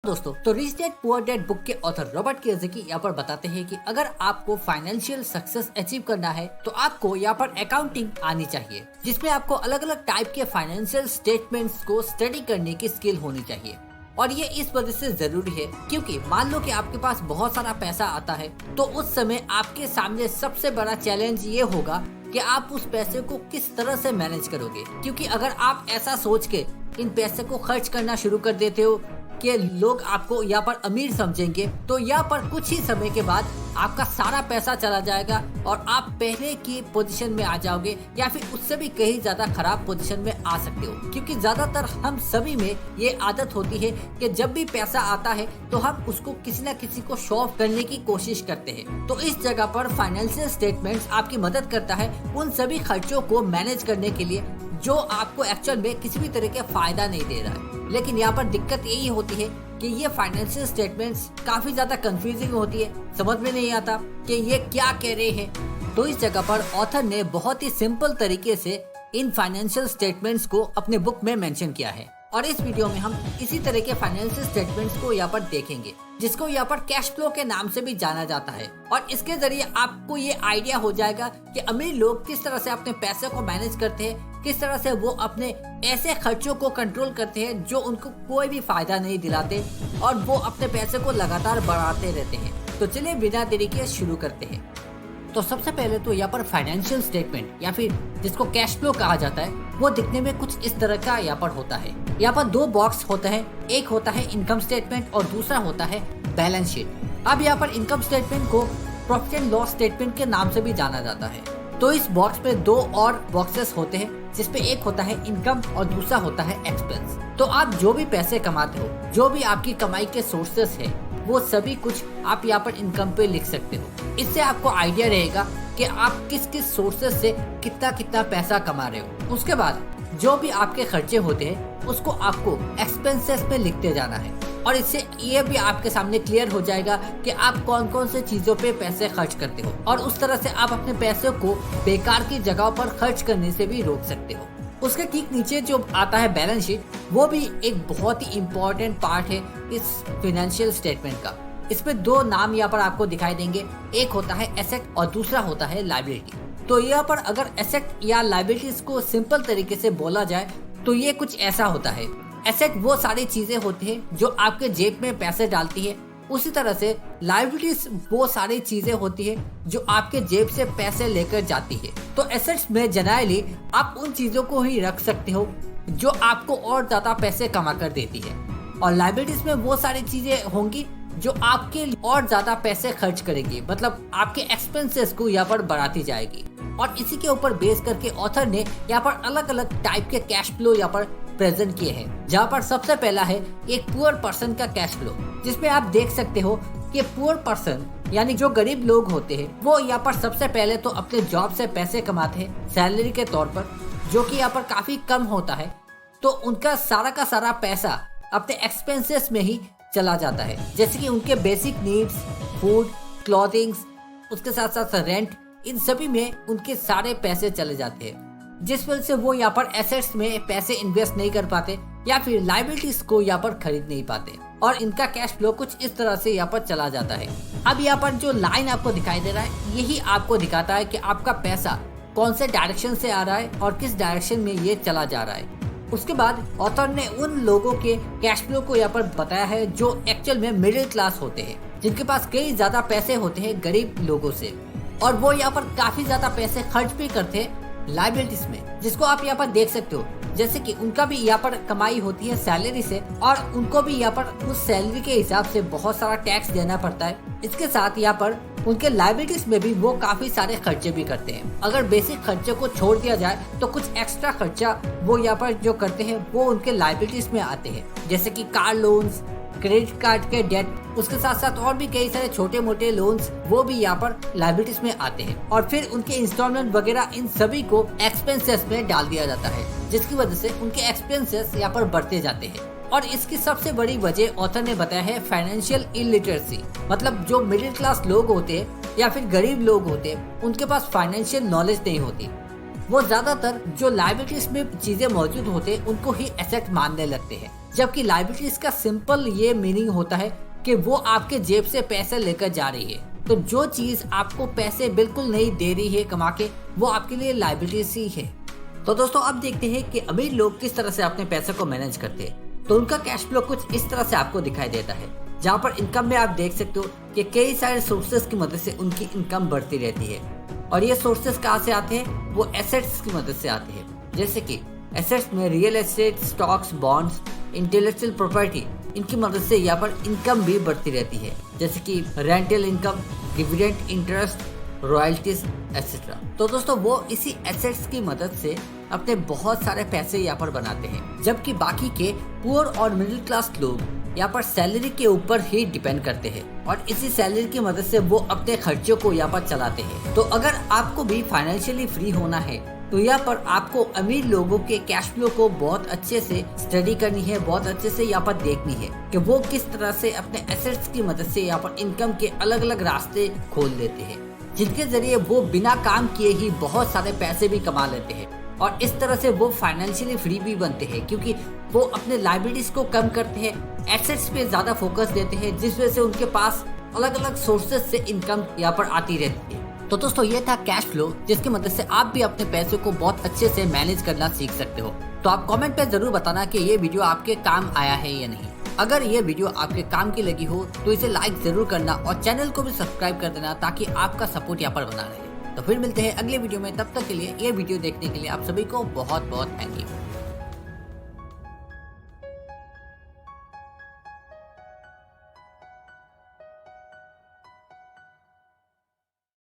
दोस्तों, तो rich dad poor dad book के ऑथर रॉबर्ट कियोसाकी यहाँ पर बताते हैं कि अगर आपको फाइनेंशियल सक्सेस अचीव करना है तो आपको यहाँ पर अकाउंटिंग आनी चाहिए, जिसमें आपको अलग अलग टाइप के फाइनेंशियल स्टेटमेंट्स को स्टडी करने की स्किल होनी चाहिए। और ये इस वजह से जरूरी है क्योंकि मान लो कि आपके पास बहुत सारा पैसा आता है तो उस समय आपके सामने सबसे बड़ा चैलेंज ये होगा कि आप उस पैसे को किस तरह से मैनेज करोगे। क्योंकि अगर आप ऐसा सोच के इन पैसे को खर्च करना शुरू कर देते हो कि लोग आपको यहाँ पर अमीर समझेंगे, तो यहाँ पर कुछ ही समय के बाद आपका सारा पैसा चला जाएगा और आप पहले की पोजीशन में आ जाओगे या फिर उससे भी कहीं ज्यादा खराब पोजीशन में आ सकते हो। क्योंकि ज्यादातर हम सभी में ये आदत होती है कि जब भी पैसा आता है तो हम उसको किसी न किसी को शो ऑफ करने की कोशिश करते हैं। तो इस जगह पर फाइनेंशियल स्टेटमेंट्स आपकी मदद करता है उन सभी खर्चों को मैनेज करने के लिए जो आपको एक्चुअल में किसी भी तरह के फायदा नहीं दे रहा है। लेकिन यहाँ पर दिक्कत यही होती है कि ये फाइनेंशियल स्टेटमेंट्स काफी ज्यादा कंफ्यूजिंग होती है, समझ में नहीं आता कि ये क्या कह रहे हैं। तो इस जगह पर ऑथर ने बहुत ही सिंपल तरीके से इन फाइनेंशियल स्टेटमेंट्स को अपने बुक में मेंशन किया है। और इस वीडियो में हम इसी तरह के फाइनेंशियल स्टेटमेंट्स को यहाँ पर देखेंगे, जिसको यहाँ पर कैश फ्लो के नाम से भी जाना जाता है। और इसके जरिए आपको ये आइडिया हो जाएगा कि अमीर लोग किस तरह से अपने पैसे को मैनेज करते हैं, किस तरह से वो अपने ऐसे खर्चों को कंट्रोल करते हैं जो उनको कोई भी फायदा नहीं दिलाते और वो अपने पैसे को लगातार बढ़ाते रहते हैं। तो चलिए बिना देरी के शुरू करते हैं। तो सबसे पहले तो यहाँ पर फाइनेंशियल स्टेटमेंट या फिर जिसको कैश फ्लो कहा जाता है वो दिखने में कुछ इस तरह का यहाँ पर होता है। यहाँ पर दो बॉक्स होते हैं, एक होता है इनकम स्टेटमेंट और दूसरा होता है बैलेंस शीट। अब यहाँ पर इनकम स्टेटमेंट को प्रॉफिट एंड लॉस स्टेटमेंट के नाम से भी जाना जाता है। तो इस बॉक्स में दो और बॉक्सेस होते हैं, जिसपे एक होता है इनकम और दूसरा होता है एक्सपेंस। तो आप जो भी पैसे कमाते हो, जो भी आपकी कमाई के सोर्सेस है, वो सभी कुछ आप यहाँ पर इनकम पे लिख सकते हो। इससे आपको आइडिया रहेगा कि आप किस किस सोर्सेस से कितना कितना पैसा कमा रहे हो। उसके बाद जो भी आपके खर्चे होते हैं उसको आपको एक्सपेंसेस पे लिखते जाना है। और इससे ये भी आपके सामने क्लियर हो जाएगा कि आप कौन कौन से चीजों पे पैसे खर्च करते हो, और उस तरह से आप अपने पैसे को बेकार की जगहों पर खर्च करने से भी रोक सकते हो। उसके ठीक नीचे जो आता है बैलेंस शीट, वो भी एक बहुत ही इम्पोर्टेंट पार्ट है इस फाइनेंशियल स्टेटमेंट का। इसमें दो नाम यहाँ पर आपको दिखाई देंगे, एक होता है एसेट और दूसरा होता है लायबिलिटी। तो यहाँ पर अगर एसेट या लायबिलिटीज को सिंपल तरीके से बोला जाए तो ये कुछ ऐसा होता है। एसेट वो सारी चीजें होती है जो आपके जेब में पैसे डालती है, उसी तरह से लायबिलिटीज वो सारी चीजें होती है जो आपके जेब से पैसे लेकर जाती है। तो एसेट्स में जनरली आप उन चीजों को ही रख सकते हो जो आपको और ज्यादा पैसे कमा कर देती है, और लायबिलिटीज में वो सारी चीजें होंगी जो आपके और ज्यादा पैसे खर्च करेगी, मतलब आपके एक्सपेंसेस को यहाँ पर बढ़ाती जाएगी। और इसी के ऊपर बेस करके ऑथर ने यहाँ पर अलग अलग टाइप के कैश फ्लो यहाँ पर प्रेजेंट किए हैं, जहाँ पर सबसे पहला है एक पुअर पर्सन का कैश फ्लो, जिसमें आप देख सकते हो कि पुअर पर्सन यानी जो गरीब लोग होते हैं वो यहाँ पर सबसे पहले तो अपने जॉब से पैसे कमाते हैं सैलरी के तौर पर, जो कि यहाँ पर काफी कम होता है। तो उनका सारा का सारा पैसा अपने एक्सपेंसेस में ही चला जाता है, जैसे कि उनके बेसिक नीड्स, फूड, क्लॉथिंग्स, उसके साथ साथ रेंट, इन सभी में उनके सारे पैसे चले जाते हैं, जिस वजह से वो यहाँ पर एसेट्स में पैसे इन्वेस्ट नहीं कर पाते या फिर लायबिलिटीज को यहाँ पर खरीद नहीं पाते, और इनका कैश फ्लो कुछ इस तरह से यहाँ पर चला जाता है। अब यहाँ पर जो लाइन आपको दिखाई दे रहा है, यही आपको दिखाता है कि आपका पैसा कौन से डायरेक्शन से आ रहा है और किस डायरेक्शन में ये चला जा रहा है। उसके बाद ऑथर ने उन लोगों के कैश फ्लो को यहाँ पर बताया है जो एक्चुअल में मिडिल क्लास होते हैं, जिनके पास कई ज्यादा पैसे होते हैं गरीब लोगों से, और वो यहाँ पर काफी ज्यादा पैसे खर्च भी करते हैं लायबिलिटीज में, जिसको आप यहाँ पर देख सकते हो। जैसे कि उनका भी यहाँ पर कमाई होती है सैलरी से, और उनको भी यहाँ पर उस सैलरी के हिसाब से बहुत सारा टैक्स देना पड़ता है। इसके साथ यहाँ पर उनके लायबिलिटीज में भी वो काफी सारे खर्चे भी करते हैं। अगर बेसिक खर्चे को छोड़ दिया जाए तो कुछ एक्स्ट्रा खर्चा वो यहाँ पर जो करते हैं वो उनके लायबिलिटीज में आते हैं, जैसे कि कार लोन्स, क्रेडिट कार्ड के डेट, उसके साथ साथ और भी कई सारे छोटे मोटे लोन्स वो भी यहाँ पर लायबिलिटीज में आते हैं, और फिर उनके इंस्टॉलमेंट वगैरह इन सभी को एक्सपेंसेस में डाल दिया जाता है, जिसकी वजह से उनके एक्सपेंसेस यहाँ पर बढ़ते जाते हैं। और इसकी सबसे बड़ी वजह ऑथर ने बताया है फाइनेंशियल इलिटरेसी, मतलब जो मिडिल क्लास लोग होते हैं या फिर गरीब लोग होते हैं उनके पास फाइनेंशियल नॉलेज नहीं होती। वो ज्यादातर जो लाइबिलिटीज में चीजें मौजूद होते हैं उनको ही एसेट मानने लगते हैं, जबकि लाइबिलिटीज का सिंपल ये मीनिंग होता है कि वो आपके जेब से पैसे लेकर जा रही है। तो जो चीज आपको पैसे बिल्कुल नहीं दे रही है कमा के, वो आपके लिए लाइबिलिटीज ही है। तो दोस्तों अब देखते हैं कि अमीर लोग किस तरह से अपने पैसे को मैनेज करते हैं। तो उनका कैश फ्लो कुछ इस तरह से आपको दिखाई देता है, जहाँ पर इनकम में आप देख सकते हो कि कई सारे सोर्सेस की मदद से उनकी इनकम बढ़ती रहती है। और ये सोर्सेस कहाँ से आते हैं? वो एसेट्स की मदद से आते हैं। जैसे कि एसेट्स में real estate, stocks, bonds, intellectual property, इनकी मदद से यहाँ पर इनकम भी बढ़ती रहती है, जैसे कि rental income, dividend, interest, royalties etcetera. तो दोस्तों वो इसी एसेट्स की मदद से अपने बहुत सारे पैसे यहाँ पर बनाते हैं, जबकि बाकी के पुअर और मिडिल क्लास लोग यहाँ पर सैलरी के ऊपर ही डिपेंड करते हैं और इसी सैलरी की मदद से वो अपने खर्चों को यहाँ पर चलाते हैं। तो अगर आपको भी फाइनेंशियली फ्री होना है तो यहाँ पर आपको अमीर लोगों के कैश फ्लो को बहुत अच्छे से स्टडी करनी है, बहुत अच्छे से यहाँ पर देखनी है कि वो किस तरह से अपने एसेट्स की मदद से यहाँ पर इनकम के अलग अलग रास्ते खोल लेते हैं, जिनके जरिए वो बिना काम किए ही बहुत सारे पैसे भी कमा लेते हैं। और इस तरह से वो फाइनेंशियली फ्री भी बनते हैं, क्योंकि वो अपने लायबिलिटीज को कम करते हैं, एसेट्स पे ज्यादा फोकस देते हैं, जिस वजह से उनके पास अलग अलग सोर्सेज से इनकम यहाँ पर आती रहती है। तो दोस्तों ये था कैश फ्लो, जिसकी मदद से आप भी अपने पैसे को बहुत अच्छे से मैनेज करना सीख सकते हो। तो आप कमेंट पे जरूर बताना कि ये वीडियो आपके काम आया है या नहीं। अगर ये वीडियो आपके काम की लगी हो तो इसे लाइक जरूर करना और चैनल को भी सब्सक्राइब कर देना, ताकि आपका सपोर्ट यहाँ पर बना रहे। तो फिर मिलते हैं अगले वीडियो में, तब तक के लिए ये वीडियो देखने के लिए आप सभी को बहुत बहुत थैंक यू।